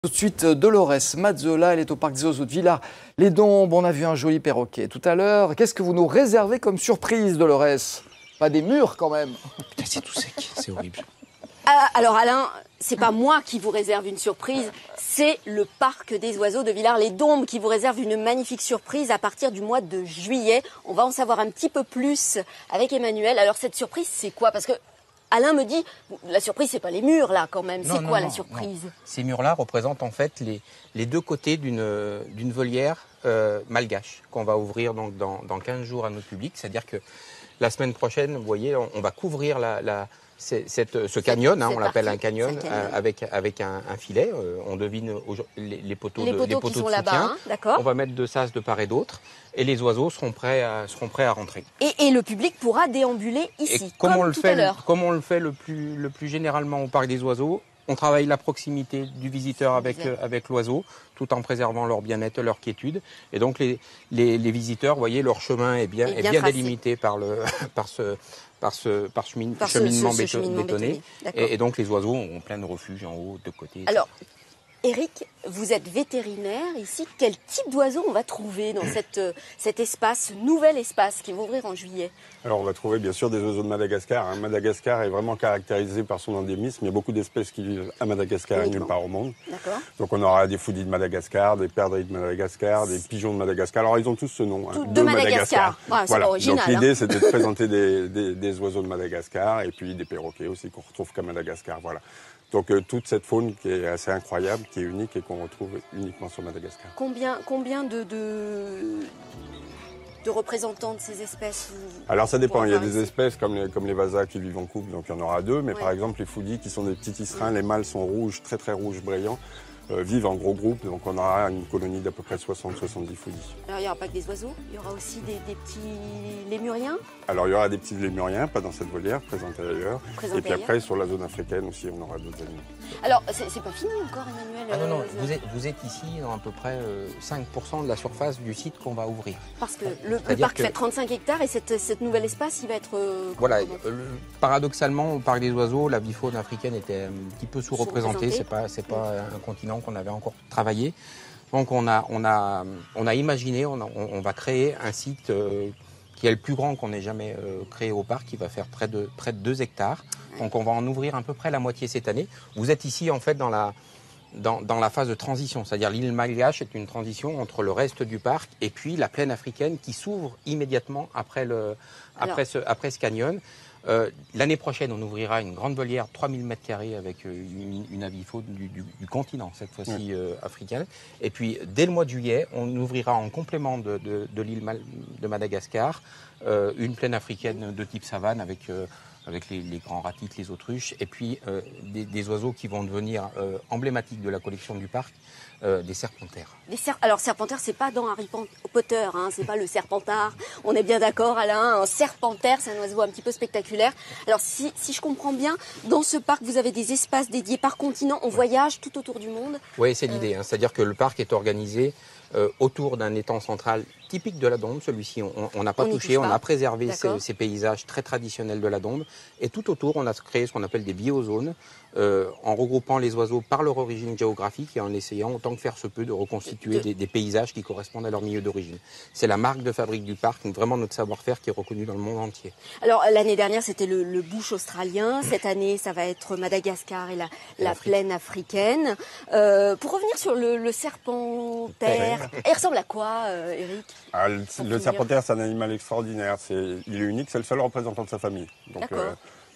Tout de suite, Dolores Mazzola, elle est au parc des oiseaux de Villars-les-Dombes. On a vu un joli perroquet tout à l'heure. Qu'est-ce que vous nous réservez comme surprise, Dolores? Pas des murs quand même. Putain, c'est tout sec, c'est horrible. Alors Alain, c'est pas moi qui vous réserve une surprise, c'est le parc des oiseaux de Villars-les-Dombes qui vous réserve une magnifique surprise à partir du mois de juillet. On va en savoir un petit peu plus avec Emmanuel. Alors cette surprise, c'est quoi? Parce que Alain me dit, la surprise, c'est pas les murs là quand même. C'est quoi la surprise? Ces murs-là représentent en fait les deux côtés d'une volière malgache qu'on va ouvrir donc dans 15 jours à notre public. C'est-à-dire que la semaine prochaine, vous voyez, on va couvrir ce canyon, on l'appelle un canyon, avec un filet. On devine les poteaux qui sont de là-bas, soutien. hein, d'accord. On va mettre 2 sas de part et d'autre. Et les oiseaux seront prêts à rentrer. Et le public pourra déambuler ici, et comme tout à l'heure. Comme on le fait le plus généralement au parc des oiseaux, on travaille la proximité du visiteur avec l'oiseau, tout en préservant leur bien-être, leur quiétude. Et donc les visiteurs, vous voyez, leur chemin est bien délimité par cheminement bétonné. Et donc les oiseaux ont plein de refuges en haut, de côté. Alors, Eric, vous êtes vétérinaire ici. Quel type d'oiseaux on va trouver dans cet espace, nouvel espace qui va ouvrir en juillet? Alors on va trouver bien sûr des oiseaux de Madagascar. Madagascar est vraiment caractérisé par son endémisme. Il y a beaucoup d'espèces qui vivent à Madagascar et nulle part au monde. Donc on aura des foudis de Madagascar, des perdrix de Madagascar, des pigeons de Madagascar. Alors ils ont tous ce nom. De Madagascar. Voilà. C'est original. Donc l'idée c'était de présenter des oiseaux de Madagascar et puis des perroquets aussi qu'on retrouve qu'à Madagascar. Voilà. Donc toute cette faune qui est assez incroyable, qui est unique et qu'on retrouve uniquement sur Madagascar. Combien de représentants de ces espèces? Alors ça dépend, il y a des espèces comme les vasas qui vivent en couple, donc il y en aura 2, mais par exemple les foudis qui sont des petits tisserins, les mâles sont rouges, très très rouges, brillants, vivent en gros groupes, donc on aura une colonie d'à peu près 60-70 foudis. Alors il n'y aura pas que des oiseaux, il y aura aussi des petits lémuriens? Alors il y aura des petits lémuriens, pas dans cette volière, présentés ailleurs. Et puis après sur la zone africaine aussi on aura d'autres animaux. Alors c'est pas fini encore Emmanuel? Ah non, vous êtes ici dans à peu près 5% de la surface du site qu'on va ouvrir. Parce que le parc fait 35 hectares et cet nouvel espace il va être... Voilà, paradoxalement au parc des oiseaux, la bifaune africaine était un petit peu sous-représentée, c'est pas un continent qu'on avait encore travaillé. Donc on a imaginé, on va créer un site qui est le plus grand qu'on ait jamais créé au parc, qui va faire près de 2 hectares. Donc on va en ouvrir à peu près la moitié cette année. Vous êtes ici en fait dans la phase de transition, c'est-à-dire l'île Malgache est une transition entre le reste du parc et puis la plaine africaine qui s'ouvre immédiatement après ce canyon. L'année prochaine, on ouvrira une grande volière, 3000 m² avec une avifaune du continent, cette fois-ci africaine. Et puis, dès le mois de juillet, on ouvrira en complément de l'île de Madagascar une plaine africaine de type savane avec les grands ratites, les autruches, et puis des oiseaux qui vont devenir emblématiques de la collection du parc, des serpentaires. Alors serpentaire, c'est pas dans Harry Potter, hein, c'est pas le serpentard. On est bien d'accord, Alain. Un serpentaire, c'est un oiseau un petit peu spectaculaire. Alors si je comprends bien, dans ce parc, vous avez des espaces dédiés par continent. On voyage tout autour du monde. Oui, c'est l'idée. C'est-à-dire que le parc est organisé autour d'un étang central typique de la Dombe. Celui-ci, on n'a pas touché, on a préservé ces paysages très traditionnels de la Dombe. Et tout autour, on a créé ce qu'on appelle des biozones, en regroupant les oiseaux par leur origine géographique et en essayant, autant que faire se peut, de reconstituer des paysages qui correspondent à leur milieu d'origine. C'est la marque de fabrique du parc, vraiment notre savoir-faire qui est reconnu dans le monde entier. Alors l'année dernière, c'était le bush australien. Cette année, ça va être Madagascar et la plaine africaine. Pour revenir sur le serpentaire, il ressemble à quoi, Eric? Le serpentaire, c'est un animal extraordinaire. Il est unique, c'est le seul représentant de sa famille. Donc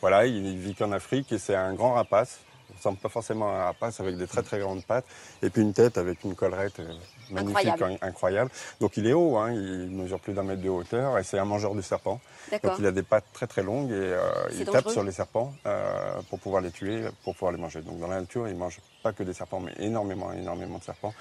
voilà, il vit qu'en Afrique et c'est un grand rapace. Il ne ressemble pas forcément à un rapace avec des très très grandes pattes et puis une tête avec une collerette magnifique, incroyable. Donc il est haut, hein, il mesure plus d'1 mètre de hauteur et c'est un mangeur de serpents. Donc il a des pattes très très longues et il tape sur les serpents pour pouvoir les tuer, pour pouvoir les manger. Donc dans la nature, il ne mange pas que des serpents, mais énormément de serpents.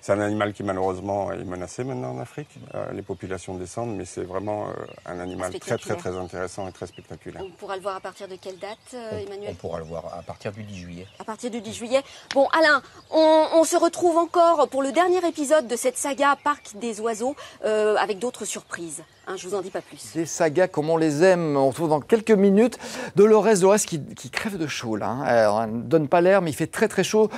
C'est un animal qui malheureusement est menacé maintenant en Afrique. Les populations descendent, mais c'est vraiment un animal très très très intéressant et très spectaculaire. On pourra le voir à partir de quelle date, Emmanuel? On pourra le voir à partir du 10 juillet. À partir du 10 juillet. Bon, Alain, on se retrouve encore pour le dernier épisode de cette saga Parc des oiseaux avec d'autres surprises. Hein, je vous en dis pas plus. Des sagas comme on les aime. On retrouve dans quelques minutes Dolores qui crève de chaud là. Hein. Elle ne donne pas l'air, mais il fait très très chaud.